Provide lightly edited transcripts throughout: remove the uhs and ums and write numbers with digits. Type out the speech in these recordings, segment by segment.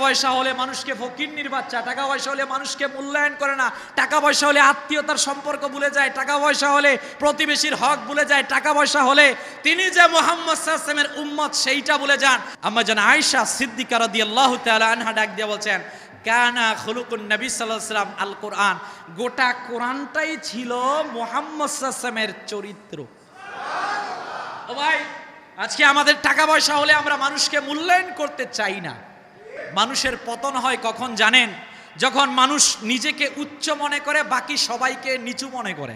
পয়সা হলে মানুষকে ফকিন্নির বাচ্চা, টাকা পয়সা হলে মানুষকে মূল্যায়ন করে না, টাকা পয়সা হলে আত্মীয়তার সম্পর্ক ভুলে যায়, টাকা পয়সা হলে প্রতিবেশীর হক ভুলে যায়, টাকা পয়সা হলে তিনি যে মুহাম্মদ সাল্লাল্লাহু আলাইহি ওয়াসাল্লামের উম্মত সেইটা ভুলে যান। আম্মা জান আয়েশা সিদ্দিকা রাদিয়াল্লাহু তাআলা আনহা ডাক দিয়ে বলছেন, কানা খুলুকুন নবী সাল্লাল্লাহু আলাইহি ওয়াসাল্লাম আল কোরআন, গোটা কোরআনটাই ছিল মুহাম্মদ সাল্লাল্লাহু আলাইহি ওয়াসাল্লামের চরিত্র। ও ভাই, আজকে আমাদের টাকা পয়সা হলে আমরা মানুষকে মূল্যায়ন করতে চাই না। মানুষের পতন হয় কখন জানেন? যখন মানুষ নিজেকে উচ্চ মনে করে, বাকি সবাইকে নিচু মনে করে।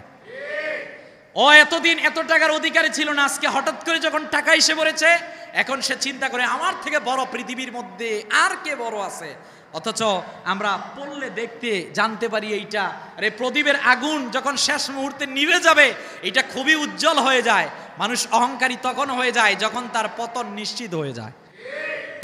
ও এতদিন এত টাকার অধিকারী ছিল না, আজকে হঠাৎ করে যখন টাকা এসে পড়েছে, এখন সে চিন্তা করে আমার থেকে বড় পৃথিবীর মধ্যে আর কে বড় আছে। অথচ আমরা পড়লে দেখতে জানতে পারি এইটা আরে প্রদীপের আগুন যখন শেষ মুহূর্তে নিভে যাবে, এটা খুবই উজ্জ্বল হয়ে যায়। মানুষ অহংকারী তখন হয়ে যায় যখন তার পতন নিশ্চিত হয়ে যায়।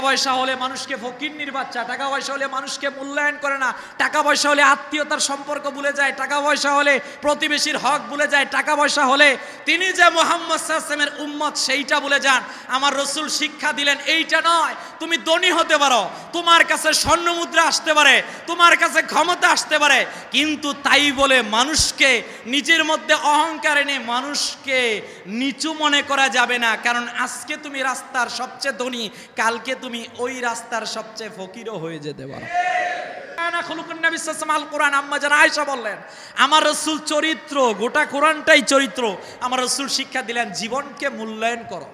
পয়সা হলে মানুষকে ফকিন্নির বাচ্চা, টাকা পয়সা হলে মানুষকে মূল্যায়ন করে না, টাকা পয়সা হলে আত্মীয়তার সম্পর্ক ভুলে যায়, টাকা পয়সা হলে প্রতিবেশীর হক ভুলে যায়, টাকা পয়সা হলে তিনি যে মুহাম্মদ সাল্লাল্লাহু আলাইহি ওয়াসাল্লামের উম্মত সেইটা ভুলে যান। আমার রাসূল শিক্ষা দিলেন এইটা নয়, তুমি ধনী হতে পারো, তোমার কাছে স্বর্ণ মুদ্রা আসতে পারে, তোমার কাছে ক্ষমতা আসতে পারে, কিন্তু তাই বলে মানুষকে নিজের মধ্যে অহংকার এনে মানুষকে নিচু মনে করা যাবে না। কারণ আজকে তুমি রাস্তার সবচেয়ে ধনী, কালকে তুমি ওই রাস্তার সবচেয়ে ফকিরও হয়ে যেতে পারো। আম্মা জান আয়েশা বললেন, আমার রাসূল চরিত্র, গোটা কোরআনটাই চরিত্র। আমার রাসূল শিক্ষা দিলেন জীবনকে মূল্যায়ন করো।